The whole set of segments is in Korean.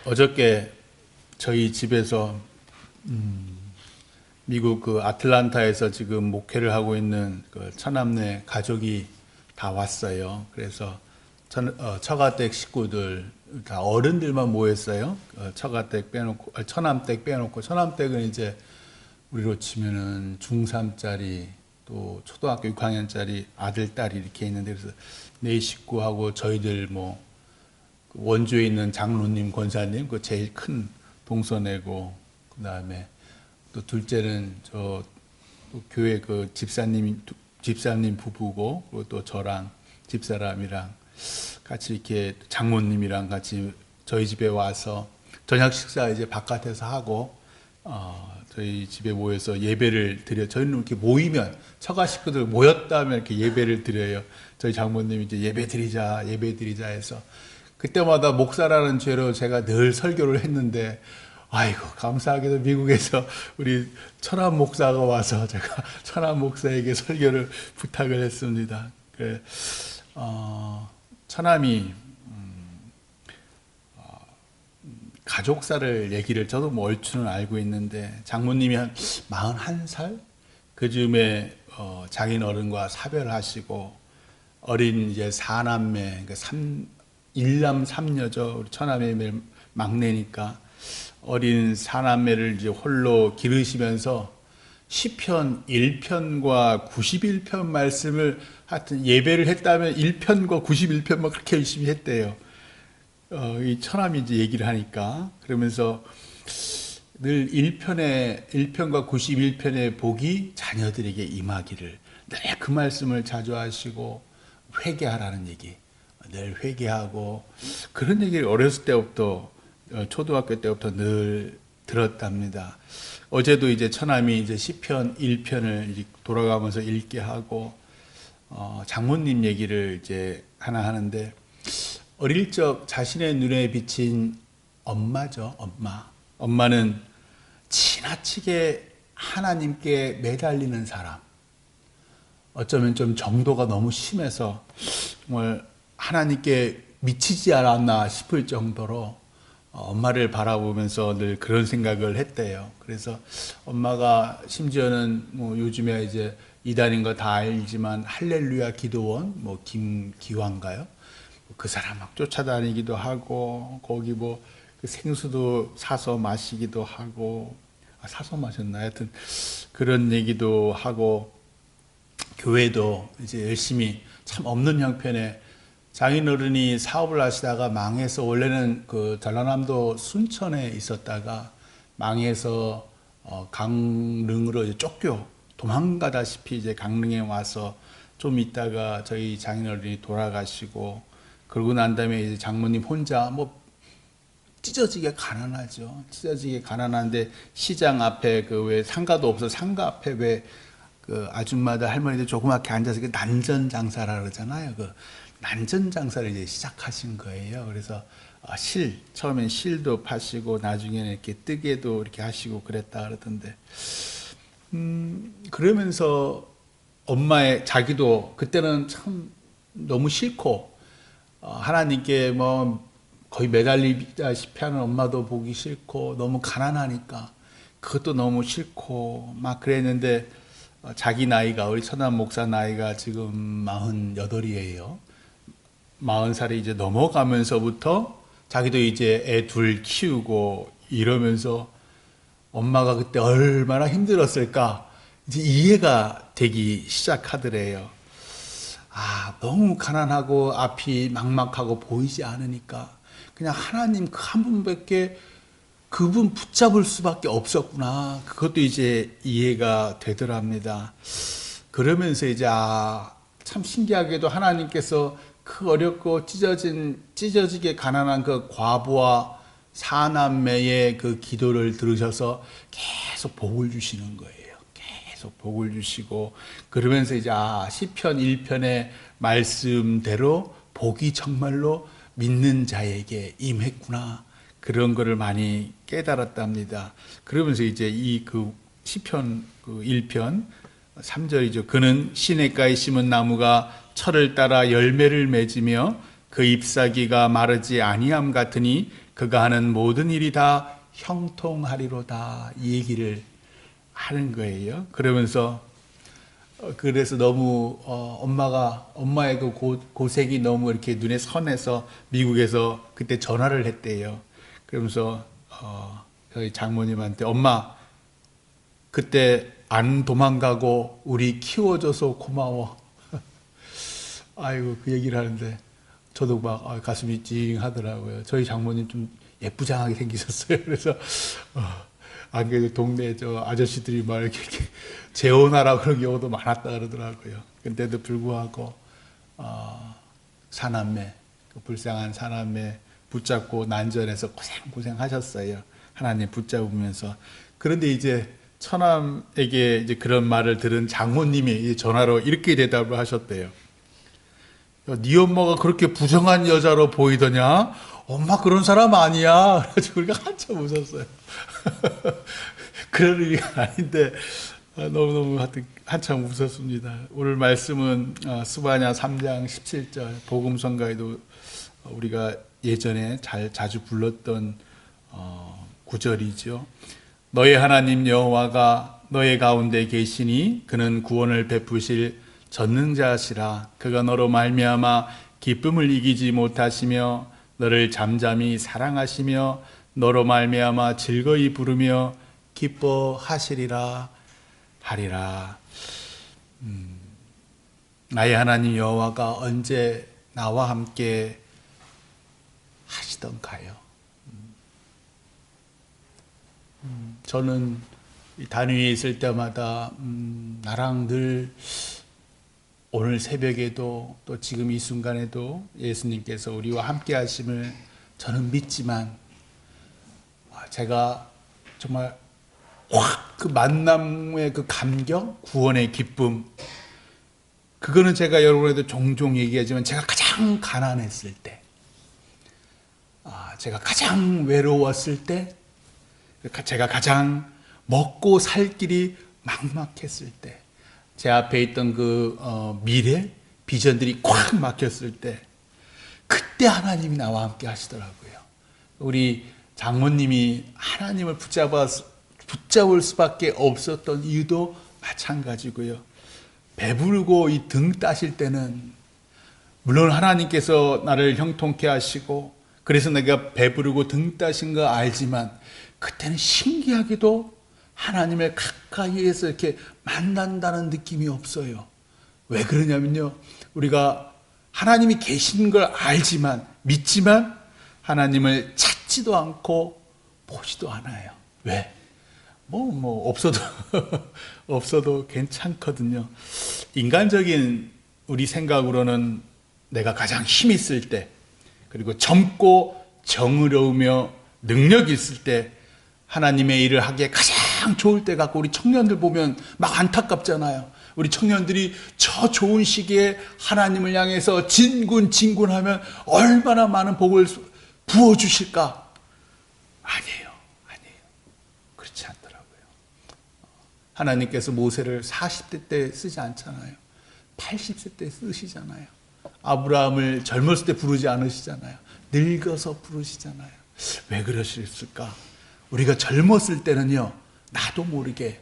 어저께 저희 집에서 미국 그 아틀란타에서 지금 목회를 하고 있는 그 처남네 가족이 다 왔어요. 그래서 처가댁 식구들 다 어른들만 모였어요. 처가댁 빼놓고 처남댁 빼놓고 처남댁은 이제 우리로 치면은 중3짜리 또 초등학교 6학년짜리 아들 딸이 이렇게 있는데 그래서 네 식구하고 저희들 뭐 원주에 있는 장로님 권사님 그 제일 큰 동서내고 그다음에 또 둘째는 저 교회 그 집사님 부부고 그리고 또 저랑 집사람이랑 같이 이렇게 장모님이랑 같이 저희 집에 와서 저녁 식사 이제 바깥에서 하고 저희 집에 모여서 예배를 드려. 저희는 이렇게 모이면 처가 식구들 모였다면 이렇게 예배를 드려요. 저희 장모님이 이제 예배 드리자 해서 그때마다 목사라는 죄로 제가 늘 설교를 했는데 아이고 감사하게도 미국에서 우리 천암 목사가 와서 제가 천암 목사에게 설교를 부탁을 했습니다. 천암이 가족사를 얘기를 저도 뭐 얼추는 알고 있는데 장모님이 한 41살 그 즈음에 장인 어른과 사별하시고 어린 이제 4남매 그러니까 1남 3녀죠. 우리 처남의 막내니까 어린 4남매를 이제 홀로 기르시면서 시편 1편과 91편 말씀을 하여튼 예배를 했다면 1편과 91편만 그렇게 열심히 했대요. 이 처남이 이제 얘기를 하니까 그러면서 늘 1편과 91편의 복이 자녀들에게 임하기를 늘 그 말씀을 자주 하시고 회개하라는 얘기 늘 회개하고 그런 얘기를 어렸을 때부터 초등학교 때부터 늘 들었답니다. 어제도 이제 처남이 이제 시편 1편을 돌아가면서 읽게 하고 장모님 얘기를 이제 하나 하는데 어릴 적 자신의 눈에 비친 엄마죠. 엄마는 지나치게 하나님께 매달리는 사람. 어쩌면 좀 정도가 너무 심해서 정말 하나님께 미치지 않았나 싶을 정도로 엄마를 바라보면서 늘 그런 생각을 했대요. 그래서 엄마가 심지어는 뭐 요즘에 이제 이단인 거 다 알지만 할렐루야 기도원 뭐 김기환가요? 그 사람 막 쫓아다니기도 하고 거기 뭐 그 생수도 사서 마시기도 하고 사서 마셨나 하여튼 그런 얘기도 하고 교회도 이제 열심히 참 없는 형편에 장인어른이 사업을 하시다가 망해서 원래는 그 전라남도 순천에 있었다가 망해서 강릉으로 이제 쫓겨 도망가다시피 이제 강릉에 와서 좀 있다가 저희 장인어른이 돌아가시고 그러고 난 다음에 이제 장모님 혼자 뭐 찢어지게 가난하죠. 찢어지게 가난한데 시장 앞에 그 왜 상가도 없어 상가 앞에 왜 그 아줌마들 할머니들 조그맣게 앉아서 그 난전 장사라 그러잖아요. 그 난전 장사를 이제 시작하신 거예요. 그래서 처음엔 실도 파시고 나중에는 이렇게 뜨개도 이렇게 하시고 그랬다 그러던데 그러면서 자기도 그때는 참 너무 싫고 하나님께 뭐 거의 매달리다시피 하는 엄마도 보기 싫고 너무 가난하니까 그것도 너무 싫고 막 그랬는데 자기 나이가 우리 천안 목사 나이가 지금 48이에요. 40살이 이제 넘어가면서부터 자기도 이제 애 둘 키우고 이러면서 엄마가 그때 얼마나 힘들었을까 이제 이해가 되기 시작하더래요. 너무 가난하고 앞이 막막하고 보이지 않으니까 그냥 하나님 그 한 분밖에 그분 붙잡을 수밖에 없었구나. 그것도 이제 이해가 되더랍니다. 그러면서 이제 참 신기하게도 하나님께서 그 어렵고 찢어지게 가난한 그 과부와 사남매의 그 기도를 들으셔서 계속 복을 주시는 거예요. 계속 복을 주시고 그러면서 이제 시편 1편의 말씀대로 복이 정말로 믿는 자에게 임했구나. 그런 거를 많이 깨달았답니다. 그러면서 이제 그 시편 그 1편 3절이죠. 그는 시냇가에 심은 나무가 철을 따라 열매를 맺으며 그 잎사귀가 마르지 아니함 같으니 그가 하는 모든 일이 다 형통하리로다, 이 얘기를 하는 거예요. 그러면서 그래서 너무 엄마의 그 고색이 너무 이렇게 눈에 선해서 미국에서 그때 전화를 했대요. 그러면서 저희 장모님한테, 엄마 그때 안 도망가고 우리 키워줘서 고마워. 아이고, 그 얘기를 하는데 저도 막 가슴이 찡하더라고요. 저희 장모님 좀 예쁘장하게 생기셨어요. 그래서 안 그래도 동네 저 아저씨들이 막 이렇게 재혼하라 그런 경우도 많았다 그러더라고요. 근데도 불구하고 사남매, 그 불쌍한 사남매 붙잡고 난전해서 고생 하셨어요. 하나님 붙잡으면서. 그런데 이제 처남에게 이제 그런 말을 들은 장모님이 전화로 이렇게 대답을 하셨대요. 네 엄마가 그렇게 부정한 여자로 보이더냐? 엄마 그런 사람 아니야. 그래가지고 우리가 한참 웃었어요. 그런 의미가 아닌데 너무너무 한참 웃었습니다. 오늘 말씀은 스바냐 3장 17절 복음성가에도 우리가 예전에 자주 불렀던 구절이죠. 너의 하나님 여호와가 너의 가운데 계시니 그는 구원을 베푸실 전능자시라. 그가 너로 말미암아 기쁨을 이기지 못하시며 너를 잠잠히 사랑하시며 너로 말미암아 즐거이 부르며 기뻐하시리라 하리라. 나의 하나님 여호와가 언제 나와 함께 하시던가요? 저는 단위에 있을 때마다 나랑 늘 오늘 새벽에도 또 지금 이 순간에도 예수님께서 우리와 함께 하심을 저는 믿지만 제가 정말 확 그 만남의 그 감격, 구원의 기쁨, 그거는 제가 여러분에도 종종 얘기하지만 제가 가장 가난했을 때, 제가 가장 외로웠을 때, 제가 가장 먹고 살 길이 막막했을 때, 제 앞에 있던 그 미래, 비전들이 꽉 막혔을 때, 그때 하나님이 나와 함께 하시더라고요. 우리 장모님이 하나님을 붙잡을 수밖에 없었던 이유도 마찬가지고요. 배부르고 이 등 따실 때는 물론 하나님께서 나를 형통케 하시고 그래서 내가 배부르고 등 따신 거 알지만 그때는 신기하게도 하나님을 가까이에서 이렇게 만난다는 느낌이 없어요. 왜 그러냐면요, 우리가 하나님이 계신 걸 알지만 믿지만 하나님을 찾지도 않고 보지도 않아요. 왜? 없어도 없어도 괜찮거든요. 인간적인 우리 생각으로는 내가 가장 힘 있을 때, 그리고 젊고 정의로우며 능력 있을 때 하나님의 일을 하기에 가장 좋을 때 같고, 우리 청년들 보면 막 안타깝잖아요. 우리 청년들이 저 좋은 시기에 하나님을 향해서 진군하면 얼마나 많은 복을 부어주실까? 아니에요. 그렇지 않더라고요. 하나님께서 모세를 40대 때 쓰지 않잖아요. 80세 때 쓰시잖아요. 아브라함을 젊었을 때 부르지 않으시잖아요. 늙어서 부르시잖아요. 왜 그러셨을까? 우리가 젊었을 때는요, 나도 모르게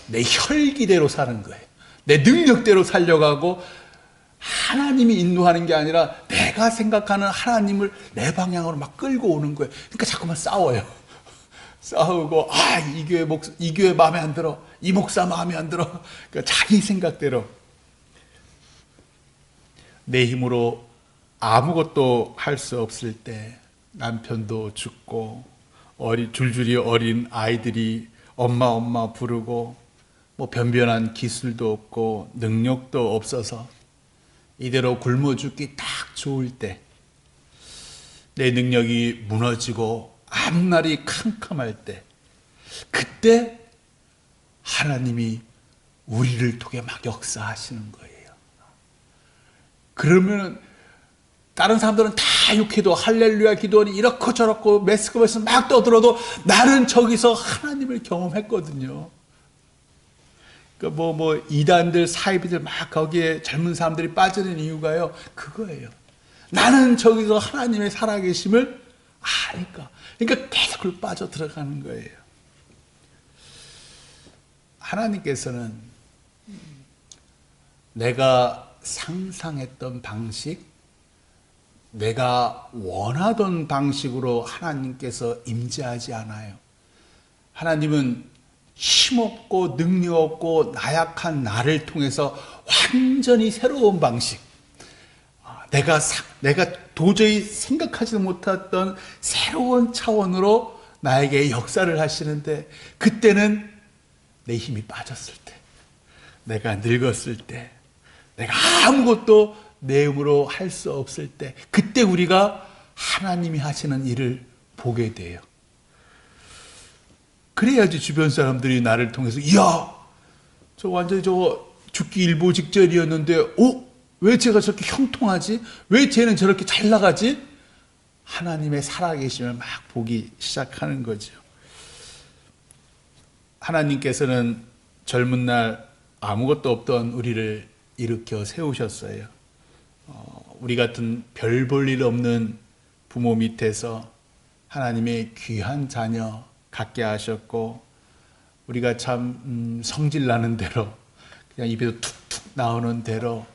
내 혈기대로 사는 거예요. 내 능력대로 살려가고 하나님이 인도하는 게 아니라 내가 생각하는 하나님을 내 방향으로 막 끌고 오는 거예요. 그러니까 자꾸만 싸워요. 싸우고 이 교회 마음에 안 들어, 이 목사 마음에 안 들어. 그러니까 자기 생각대로 내 힘으로 아무것도 할 수 없을 때 남편도 죽고 줄줄이 어린 아이들이 엄마 부르고 변변한 기술도 없고 능력도 없어서 이대로 굶어 죽기 딱 좋을 때, 내 능력이 무너지고 앞날이 캄캄할 때, 그때 하나님이 우리를 통해 막 역사하시는 거예요. 그러면 다른 사람들은 다 욕해도 할렐루야 기도하니 이렇고 저렇고 매스컴에서 막 떠들어도 나는 저기서 하나님을 경험했거든요. 그러니까 이단들 사이비들 막 거기에 젊은 사람들이 빠지는 이유가요, 그거예요. 나는 저기서 하나님의 살아계심을 아니까. 그러니까 계속 그걸 빠져 들어가는 거예요. 하나님께서는 내가 상상했던 방식, 내가 원하던 방식으로 하나님께서 임재하지 않아요. 하나님은 힘없고 능력없고 나약한 나를 통해서 완전히 새로운 방식, 내가 도저히 생각하지 못했던 새로운 차원으로 나에게 역사를 하시는데, 그때는 내 힘이 빠졌을 때, 내가 늙었을 때, 내가 아무것도 내 힘으로 할 수 없을 때, 그때 우리가 하나님이 하시는 일을 보게 돼요. 그래야지 주변 사람들이 나를 통해서, 이야, 저 완전히 죽기 일보 직전이었는데, 왜 제가 저렇게 형통하지? 왜 쟤는 저렇게 잘 나가지? 하나님의 살아계심을 막 보기 시작하는 거죠. 하나님께서는 젊은 날 아무것도 없던 우리를 일으켜 세우셨어요. 우리 같은 별 볼 일 없는 부모 밑에서 하나님의 귀한 자녀 갖게 하셨고, 우리가 참 성질 나는 대로, 그냥 입에서 툭툭 나오는 대로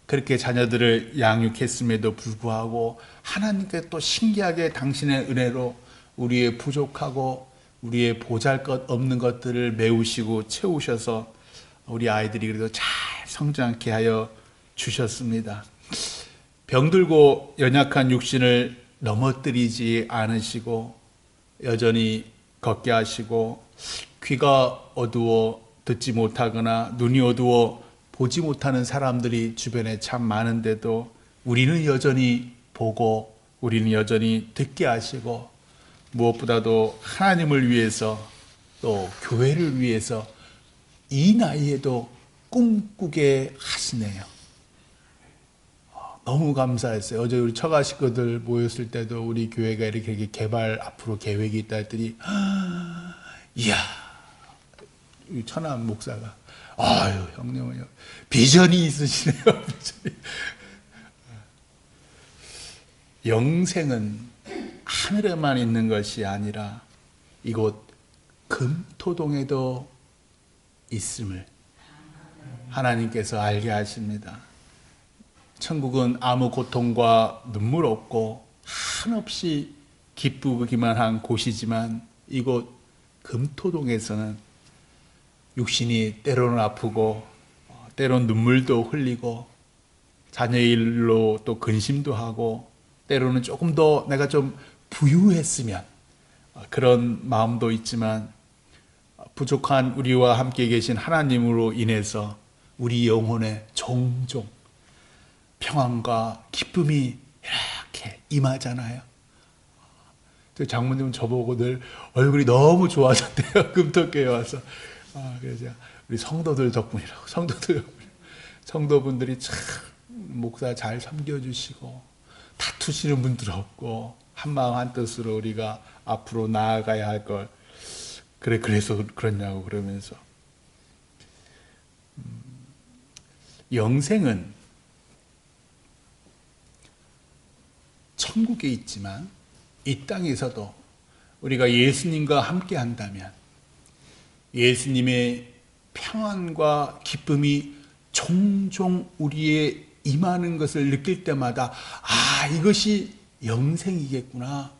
그렇게 자녀들을 양육했음에도 불구하고 하나님께 또 신기하게 당신의 은혜로 우리의 부족하고 우리의 보잘것없는 것들을 메우시고 채우셔서 우리 아이들이 그래도 잘 성장케 하여 주셨습니다. 병들고 연약한 육신을 넘어뜨리지 않으시고 여전히 걷게 하시고, 귀가 어두워 듣지 못하거나 눈이 어두워 보지 못하는 사람들이 주변에 참 많은데도 우리는 여전히 보고 우리는 여전히 듣게 하시고, 무엇보다도 하나님을 위해서 또 교회를 위해서 이 나이에도 꿈꾸게 하시네요. 너무 감사했어요. 어제 우리 처가 식구들 모였을 때도 우리 교회가 이렇게 개발 앞으로 계획이 있다 했더니, 이야, 천안 목사가, 아유, 형님은 비전이 있으시네요. 비전이. 영생은 하늘에만 있는 것이 아니라 이곳 금토동에도 있음을 하나님께서 알게 하십니다. 천국은 아무 고통과 눈물 없고 한없이 기쁘기만 한 곳이지만, 이곳 금토동에서는 육신이 때로는 아프고 때로는 눈물도 흘리고 자녀의 일로 또 근심도 하고, 때로는 조금 더 내가 좀 부유했으면 그런 마음도 있지만, 부족한 우리와 함께 계신 하나님으로 인해서 우리 영혼에 종종 평안과 기쁨이 이렇게 임하잖아요. 장모님은 저보고 늘 얼굴이 너무 좋아졌대요. 금토교회 와서. 그래서 우리 성도들 덕분이라고. 성도분들이 참 목사 잘 섬겨주시고 다투시는 분들 없고 한마음 한뜻으로 우리가 앞으로 나아가야 할 걸, 그래서 그렇냐고 그러면서, 영생은 천국에 있지만 이 땅에서도 우리가 예수님과 함께 한다면 예수님의 평안과 기쁨이 종종 우리의 임하는 것을 느낄 때마다, 이것이 영생이겠구나.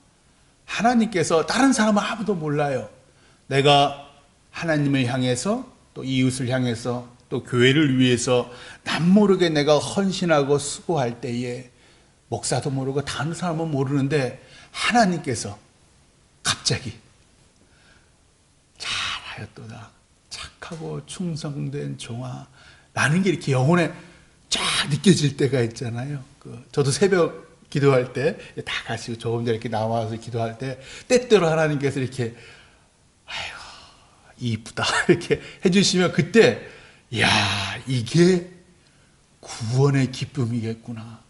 하나님께서, 다른 사람은 아무도 몰라요. 내가 하나님을 향해서 또 이웃을 향해서 또 교회를 위해서 남모르게 내가 헌신하고 수고할 때에 목사도 모르고 다른 사람은 모르는데 하나님께서 갑자기 잘하였도다, 착하고 충성된 종아, 라는 게 이렇게 영혼에 쫙 느껴질 때가 있잖아요. 저도 새벽 기도할 때 다 가시고 조금 전에 이렇게 나와서 기도할 때 때때로 하나님께서 이렇게 이쁘다 이렇게 해주시면, 그때 이야, 이게 구원의 기쁨이겠구나,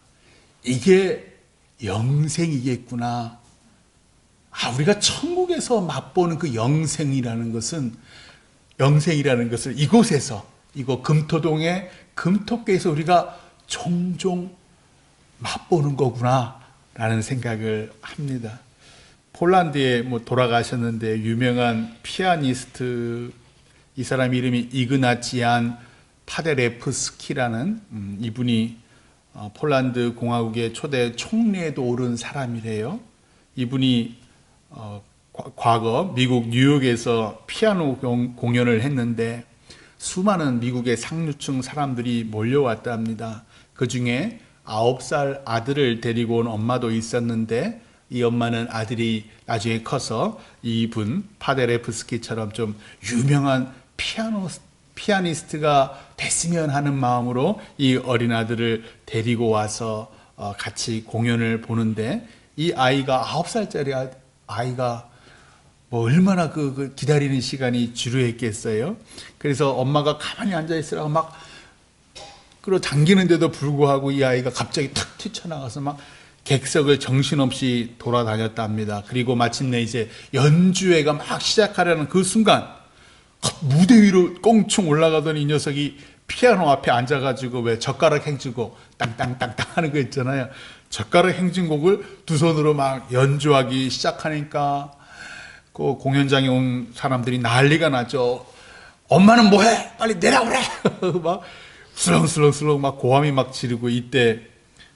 이게 영생이겠구나. 우리가 천국에서 맛보는 그 영생이라는 것을 이곳에서, 이곳 금토동의 금토교에서 우리가 종종 맛보는 거구나 라는 생각을 합니다. 폴란드에 뭐 돌아가셨는데 유명한 피아니스트, 이 사람 이름이 이그나치안 파데레프스키라는 이분이 폴란드 공화국의 초대 총리에도 오른 사람이래요. 이분이 과거 미국 뉴욕에서 피아노 공연을 했는데 수많은 미국의 상류층 사람들이 몰려왔답니다. 그 중에 9살 아들을 데리고 온 엄마도 있었는데 이 엄마는 아들이 나중에 커서 이분 파데레프스키처럼 좀 유명한 피아니스트가 됐으면 하는 마음으로 이 어린 아들을 데리고 와서 같이 공연을 보는데, 이 아이가 9살짜리 아이가 뭐 얼마나 그 기다리는 시간이 지루했겠어요. 그래서 엄마가 가만히 앉아 있으라고 막 끌어당기는데도 불구하고 이 아이가 갑자기 탁 튀쳐나가서 막 객석을 정신없이 돌아다녔답니다. 그리고 마침내 이제 연주회가 막 시작하려는 그 순간 무대 위로 꽁충 올라가더니 이 녀석이 피아노 앞에 앉아가지고 왜 젓가락 행진곡 땅땅땅땅 하는 거 있잖아요. 젓가락 행진곡을 두 손으로 막 연주하기 시작하니까 그 공연장에 온 사람들이 난리가 났죠. 엄마는 뭐해? 빨리 내려오래! 막 슬렁슬렁슬렁 막 고함이 막 지르고, 이때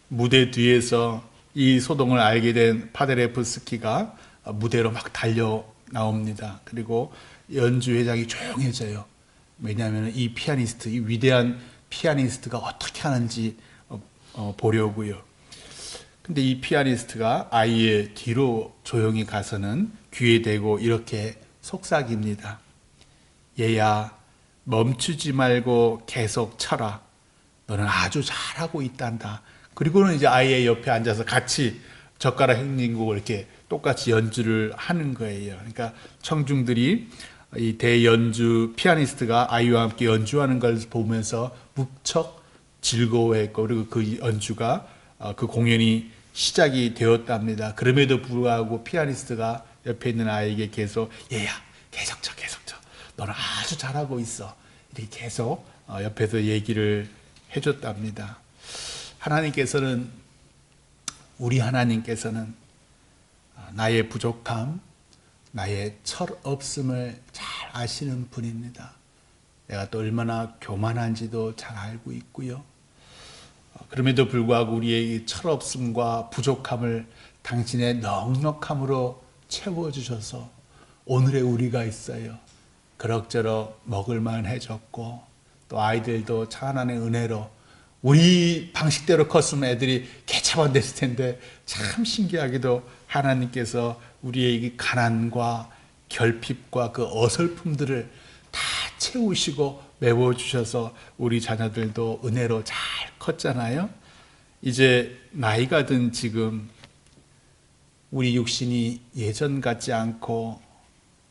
무대 뒤에서 이 소동을 알게 된 파데레프스키가 무대로 막 달려 나옵니다. 그리고 연주 회장이 조용해져요. 왜냐하면 이 피아니스트, 이 위대한 피아니스트가 어떻게 하는지 보려고요. 근데 이 피아니스트가 아이의 뒤로 조용히 가서는 귀에 대고 이렇게 속삭입니다. 얘야, 멈추지 말고 계속 쳐라. 너는 아주 잘하고 있단다. 그리고는 이제 아이의 옆에 앉아서 같이 젓가락 행진곡을 이렇게 똑같이 연주를 하는 거예요. 그러니까 청중들이 이 대연주 피아니스트가 아이와 함께 연주하는 걸 보면서 무척 즐거워했고, 그리고 그 연주가 그 공연이 시작이 되었답니다. 그럼에도 불구하고 피아니스트가 옆에 있는 아이에게 계속 얘야 계속 쳐 계속 쳐, 너는 아주 잘하고 있어, 이렇게 계속 옆에서 얘기를 해줬답니다. 우리 하나님께서는 나의 부족함, 나의 철없음을 잘 아시는 분입니다. 내가 또 얼마나 교만한지도 잘 알고 있고요. 그럼에도 불구하고 우리의 이 철없음과 부족함을 당신의 넉넉함으로 채워주셔서 오늘의 우리가 있어요. 그럭저럭 먹을만 해줬고, 또 아이들도 참 하나님의 은혜로 우리 방식대로 컸으면 애들이 개차반 됐을 텐데, 참 신기하게도 하나님께서 우리의 이 가난과 결핍과 그 어설픔들을 다 채우시고 메워주셔서 우리 자녀들도 은혜로 잘 컸잖아요. 이제 나이가 든 지금 우리 육신이 예전 같지 않고,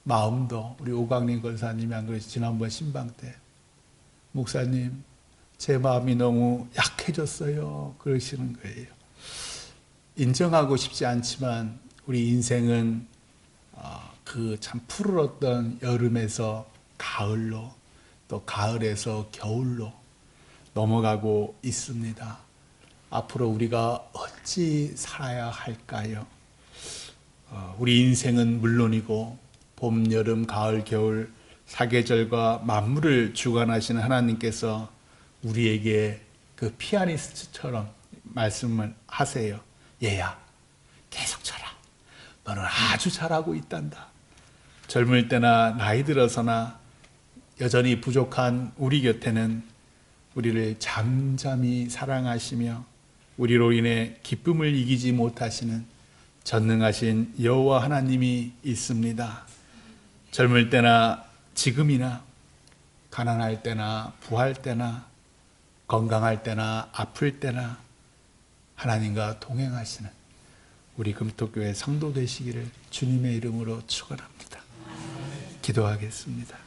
마음도 우리 오광림 권사님이 안 그러시 지난번 신방 때 목사님 제 마음이 너무 약해졌어요 그러시는 거예요. 인정하고 싶지 않지만 우리 인생은 그 참 푸르렀던 여름에서 가을로, 또 가을에서 겨울로 넘어가고 있습니다. 앞으로 우리가 어찌 살아야 할까요? 우리 인생은 물론이고 봄, 여름, 가을, 겨울 사계절과 만물을 주관하시는 하나님께서 우리에게 그 피아니스트처럼 말씀을 하세요. 얘야 계속 쳐라. 너는 아주 잘하고 있단다. 젊을 때나 나이 들어서나 여전히 부족한 우리 곁에는 우리를 잠잠히 사랑하시며 우리로 인해 기쁨을 이기지 못하시는 전능하신 여호와 하나님이 있습니다. 젊을 때나 지금이나, 가난할 때나 부할 때나, 건강할 때나 아플 때나 하나님과 동행하시는 우리 금토교회 성도 되시기를 주님의 이름으로 축원합니다. 기도하겠습니다.